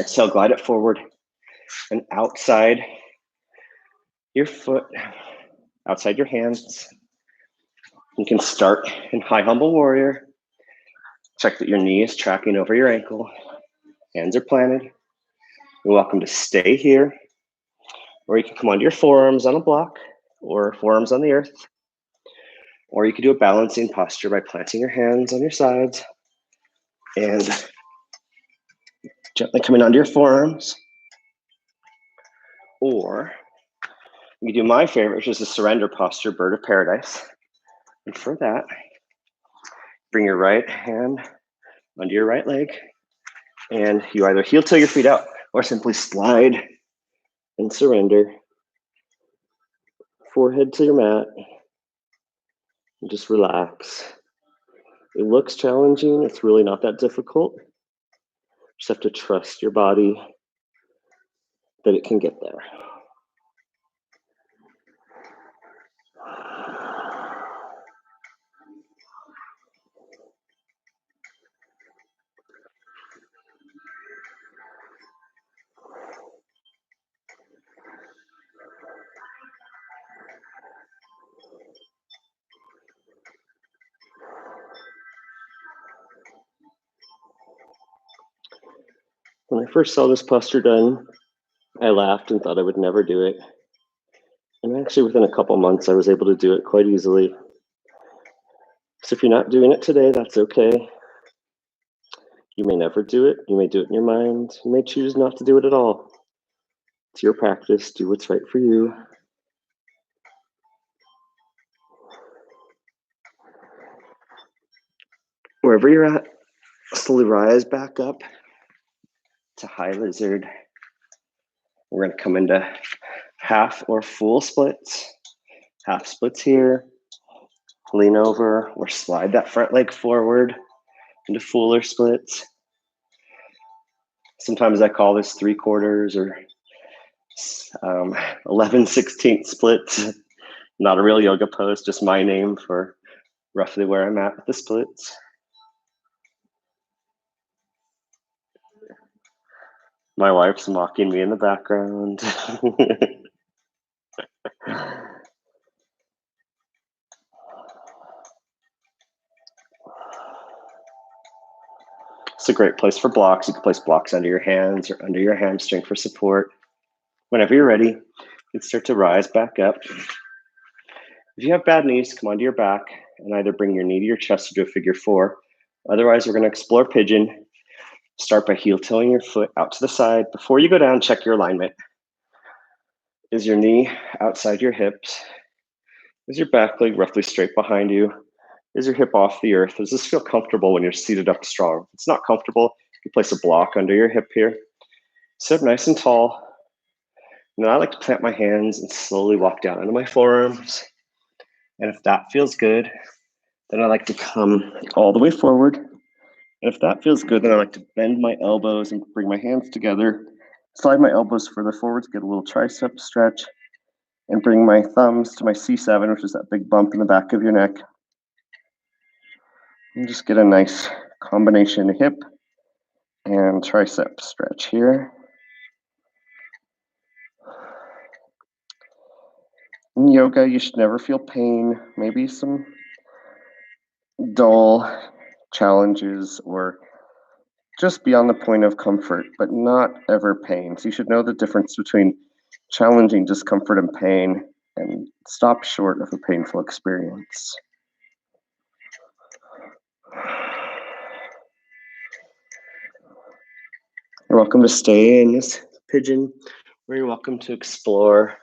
Speaker 1: Exhale, glide it forward and outside your foot, outside your hands. You can start in high humble warrior. Check that your knee is tracking over your ankle. Hands are planted. You're welcome to stay here. Or you can come onto your forearms on a block or forearms on the earth. Or you can do a balancing posture by planting your hands on your sides and gently coming onto your forearms. Or you can do my favorite, which is the surrender posture, bird of paradise. And for that, bring your right hand under your right leg, and you either heel toe your feet out or simply slide and surrender. Forehead to your mat, and just relax. It looks challenging. It's really not that difficult. Just have to trust your body that it can get there. first saw this posture done, I laughed and thought I would never do it. And actually, within a couple months, I was able to do it quite easily. So if you're not doing it today, that's okay. You may never do it. You may do it in your mind. You may choose not to do it at all. It's your practice. Do what's right for you. Wherever you're at, slowly rise back up to high lizard. We're going to come into half or full splits. Half splits here. Lean over or slide that front leg forward into fuller splits. Sometimes I call this 3/4 or 11/16 splits. Not a real yoga pose, just my name for roughly where I'm at with the splits. My wife's mocking me in the background. It's a great place for blocks. You can place blocks under your hands or under your hamstring for support. Whenever you're ready, you can start to rise back up. If you have bad knees, come onto your back and either bring your knee to your chest or do a figure 4. Otherwise, we're going to explore pigeon. Start by heel toeing your foot out to the side. Before you go down, check your alignment. Is your knee outside your hips? Is your back leg roughly straight behind you? Is your hip off the earth? Does this feel comfortable when you're seated up strong? If it's not comfortable, you place a block under your hip here. Sit up nice and tall. And then I like to plant my hands and slowly walk down into my forearms. And if that feels good, then I like to come all the way forward. And if that feels good, then I like to bend my elbows and bring my hands together. Slide my elbows further forward to get a little tricep stretch. And bring my thumbs to my C7, which is that big bump in the back of your neck. And just get a nice combination of hip and tricep stretch here. In yoga, you should never feel pain, maybe some dull challenges or just beyond the point of comfort, but not ever pain. So you should know the difference between challenging discomfort and pain and stop short of a painful experience. You're welcome to stay in this pigeon, or you're welcome to explore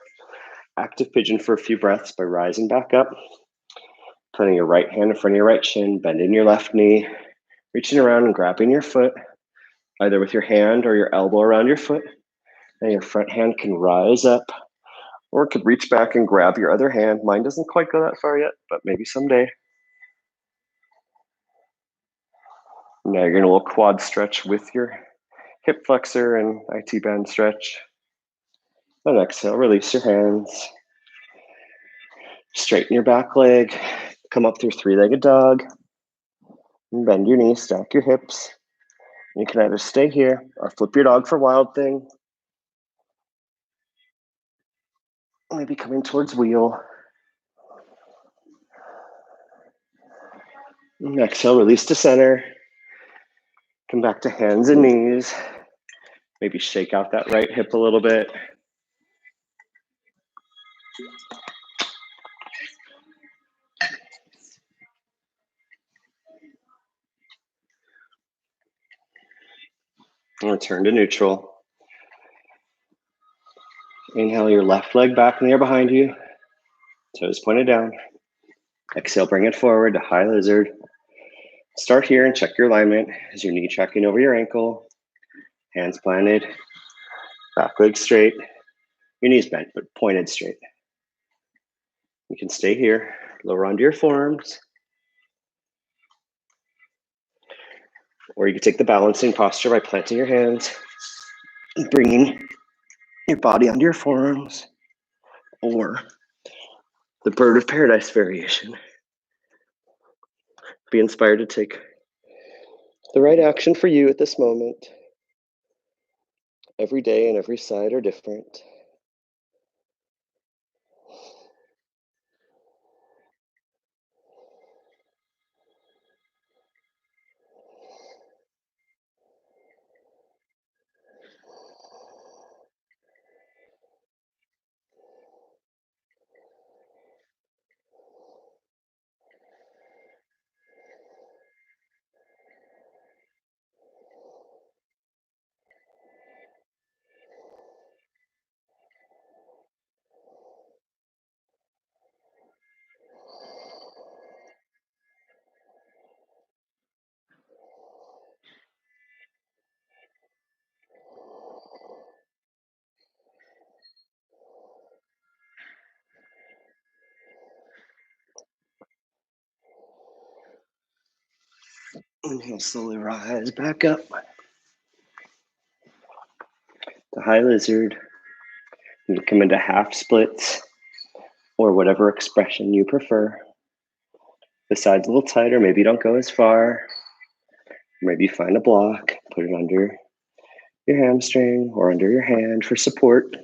Speaker 1: active pigeon for a few breaths by rising back up, putting your right hand in front of your right shin, bending your left knee, reaching around and grabbing your foot, either with your hand or your elbow around your foot, and your front hand can rise up, or it could reach back and grab your other hand. Mine doesn't quite go that far yet, but maybe someday. Now you're gonna little quad stretch with your hip flexor and IT band stretch. And exhale, release your hands. Straighten your back leg. Come up through three-legged dog. And bend your knees, stack your hips. You can either stay here or flip your dog for wild thing. Maybe coming towards wheel. And exhale, release to center. Come back to hands and knees. Maybe shake out that right hip a little bit. And return to neutral. Inhale your left leg back in the air behind you. Toes pointed down. Exhale, bring it forward to high lizard. Start here and check your alignment. Is your knee tracking over your ankle? Hands planted. Back leg straight. Your knees bent, but pointed straight. You can stay here. Lower onto your forearms. Or you can take the balancing posture by planting your hands and bringing your body onto your forearms. Or the bird of paradise variation. Be inspired to take the right action for you at this moment. Every day and every side are different. Inhale, slowly rise back up to high lizard. You come into half splits or whatever expression you prefer. The side's a little tighter, maybe don't go as far. Maybe find a block, put it under your hamstring or under your hand for support.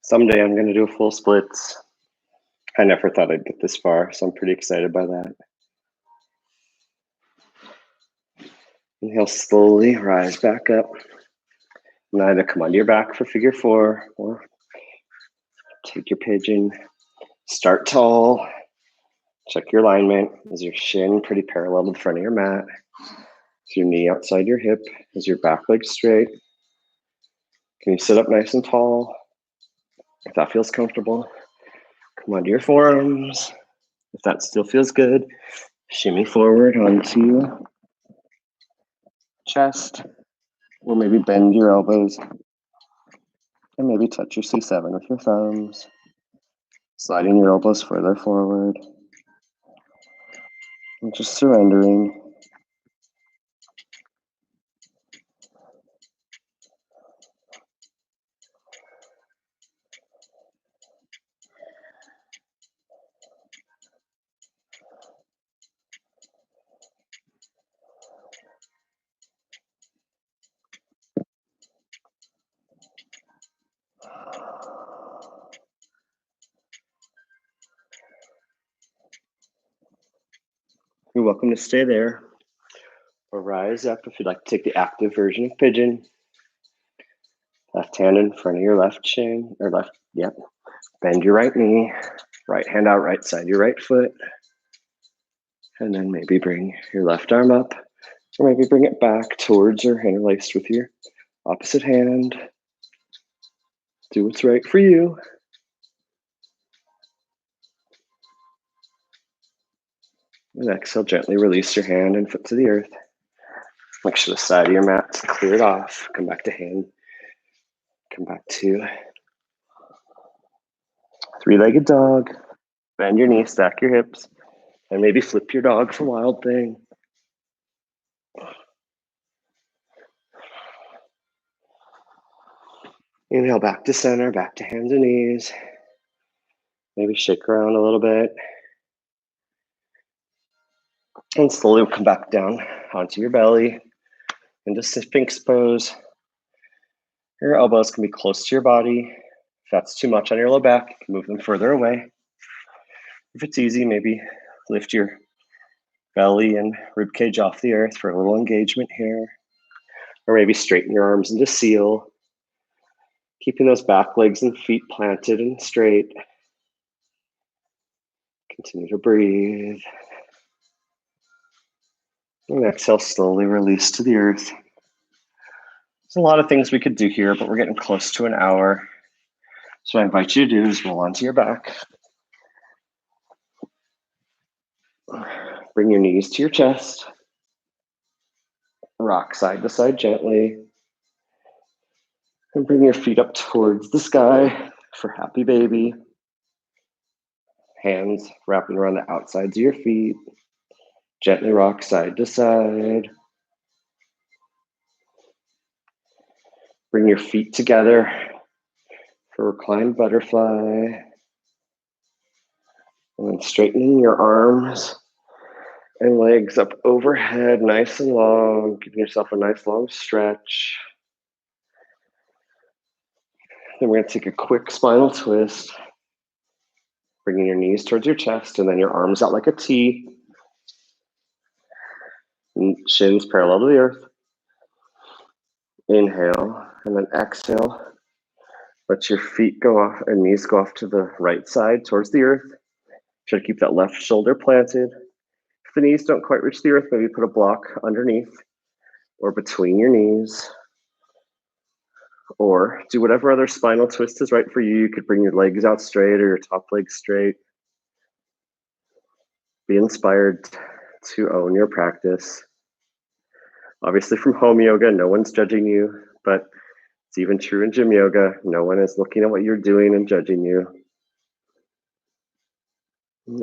Speaker 1: Someday I'm going to do a full splits. I never thought I'd get this far, so I'm pretty excited by that. Inhale, slowly rise back up. And either come onto your back for figure 4 or take your pigeon. Start tall. Check your alignment. Is your shin pretty parallel to the front of your mat? Is your knee outside your hip? Is your back leg straight? Can you sit up nice and tall? If that feels comfortable, come onto your forearms. If that still feels good, shimmy forward onto chest, or maybe bend your elbows and maybe touch your C7 with your thumbs, sliding your elbows further forward, and just surrendering. You're welcome to stay there or rise up if you'd like to take the active version of pigeon. Left hand in front of your left shin, or left, yep. Bend your right knee, right hand out right side your right foot. And then maybe bring your left arm up, or maybe bring it back towards or interlaced with your opposite hand. Do what's right for you. And exhale, gently release your hand and foot to the earth. Make sure the side of your mat's cleared off. Come back to hand. Come back to three-legged dog. Bend your knees, stack your hips, and maybe flip your dog for wild thing. Inhale back to center, back to hands and knees. Maybe shake around a little bit. And slowly come back down onto your belly into Sphinx pose. Your elbows can be close to your body. If that's too much on your low back, you can move them further away. If it's easy, maybe lift your belly and ribcage off the earth for a little engagement here. Or maybe straighten your arms into seal. Keeping those back legs and feet planted and straight. Continue to breathe. And exhale, slowly release to the earth. There's a lot of things we could do here, but we're getting close to an hour. So I invite you to do is roll onto your back. Bring your knees to your chest. Rock side to side gently. And bring your feet up towards the sky for happy baby. Hands wrapping around the outsides of your feet. Gently rock side to side. Bring your feet together for reclined butterfly. And then straightening your arms and legs up overhead, nice and long. Giving yourself a nice long stretch. Then we're going to take a quick spinal twist. Bringing your knees towards your chest and then your arms out like a T. And shins parallel to the earth. Inhale and then exhale. Let your feet go off and knees go off to the right side towards the earth. Try to keep that left shoulder planted. If the knees don't quite reach the earth, maybe put a block underneath or between your knees. Or do whatever other spinal twist is right for you. You could bring your legs out straight or your top leg straight. Be inspired to own your practice. Obviously, from home yoga, no one's judging you, but it's even true in gym yoga. No one is looking at what you're doing and judging you.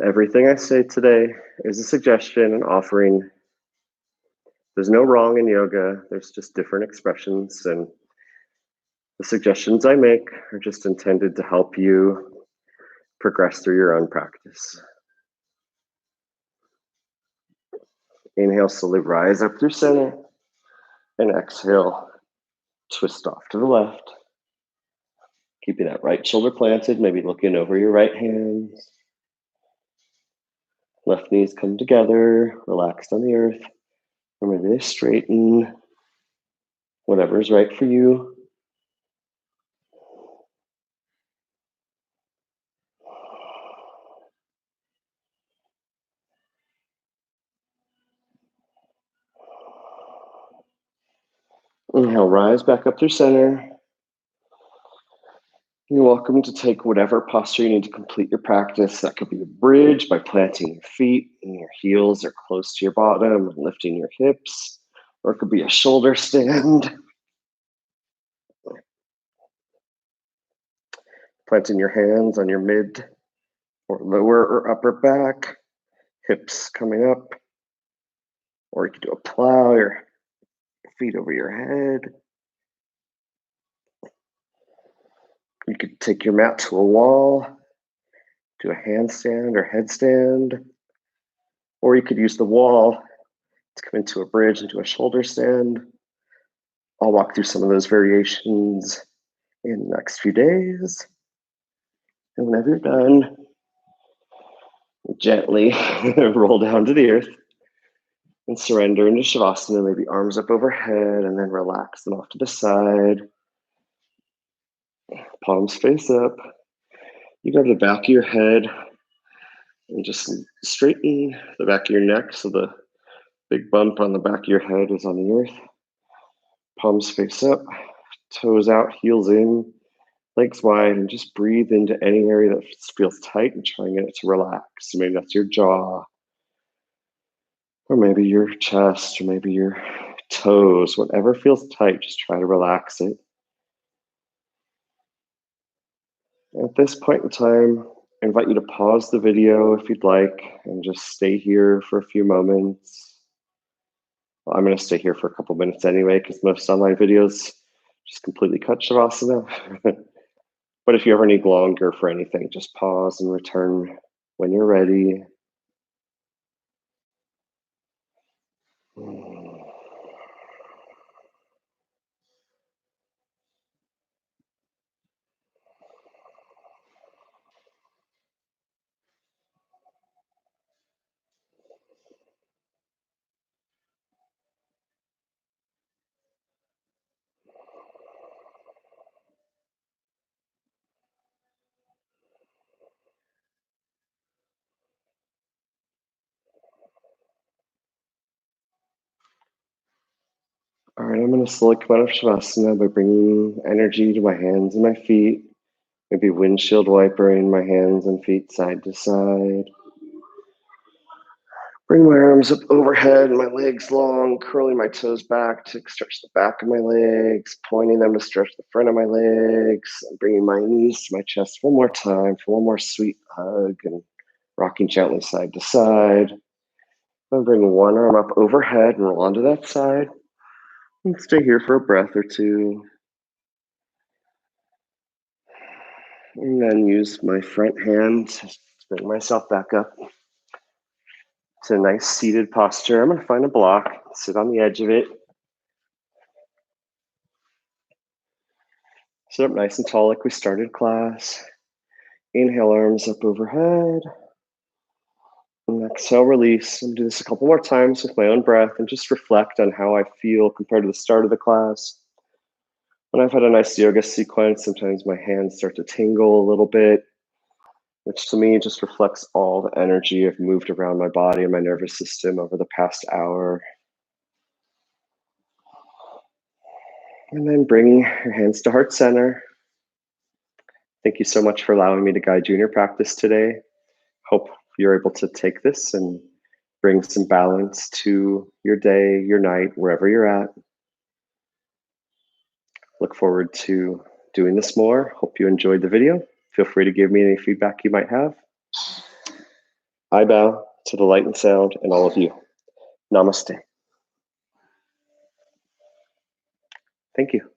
Speaker 1: Everything I say today is a suggestion and offering. There's no wrong in yoga. There's just different expressions, and the suggestions I make are just intended to help you progress through your own practice. Inhale, slowly rise up through center, and exhale, twist off to the left. Keeping that right shoulder planted, maybe looking over your right hands. Left knees come together, relaxed on the earth, or maybe they straighten. Whatever is right for you. Inhale, rise back up through center. You're welcome to take whatever posture you need to complete your practice. That could be a bridge by planting your feet and your heels are close to your bottom and lifting your hips. Or it could be a shoulder stand. Planting your hands on your mid or lower or upper back. Hips coming up. Or you could do a plow, your feet over your head. You could take your mat to a wall, do a handstand or headstand, or you could use the wall to come into a bridge, into a shoulder stand. I'll walk through some of those variations in the next few days. And whenever you're done, gently roll down to the earth and surrender into Shavasana, maybe arms up overhead, and then relax them off to the side. Palms face up. You go to the back of your head and just straighten the back of your neck so the big bump on the back of your head is on the earth. Palms face up, toes out, heels in, legs wide, and just breathe into any area that feels tight and try and get it to relax. So maybe that's your jaw, or maybe your chest, or maybe your toes. Whatever feels tight, just try to relax it. At this point in time, I invite you to pause the video if you'd like and just stay here for a few moments. Well, I'm going to stay here for a couple minutes anyway because most online videos just completely cut Shavasana. But if you ever need longer for anything, just pause and return when you're ready. All right, I'm going to slowly come out of Shavasana by bringing energy to my hands and my feet. Maybe windshield wipering my hands and feet side to side. Bring my arms up overhead, my legs long, curling my toes back to stretch the back of my legs, pointing them to stretch the front of my legs, and bringing my knees to my chest one more time for one more sweet hug and rocking gently side to side. I'm bringing one arm up overhead and roll onto that side and stay here for a breath or two. And then use my front hand to bring myself back up to a nice seated posture. I'm going to find a block, sit on the edge of it. Sit up nice and tall like we started class. Inhale, arms up overhead. And exhale, release. I'm going to do this a couple more times with my own breath and just reflect on how I feel compared to the start of the class. When I've had a nice yoga sequence, sometimes my hands start to tingle a little bit, which to me just reflects all the energy I've moved around my body and my nervous system over the past hour. And then bringing your hands to heart center. Thank you so much for allowing me to guide you in your practice today. Hope you're able to take this and bring some balance to your day, your night, wherever you're at. Look forward to doing this more. Hope you enjoyed the video. Feel free to give me any feedback you might have. I bow to the light and sound and all of you. Namaste. Thank you.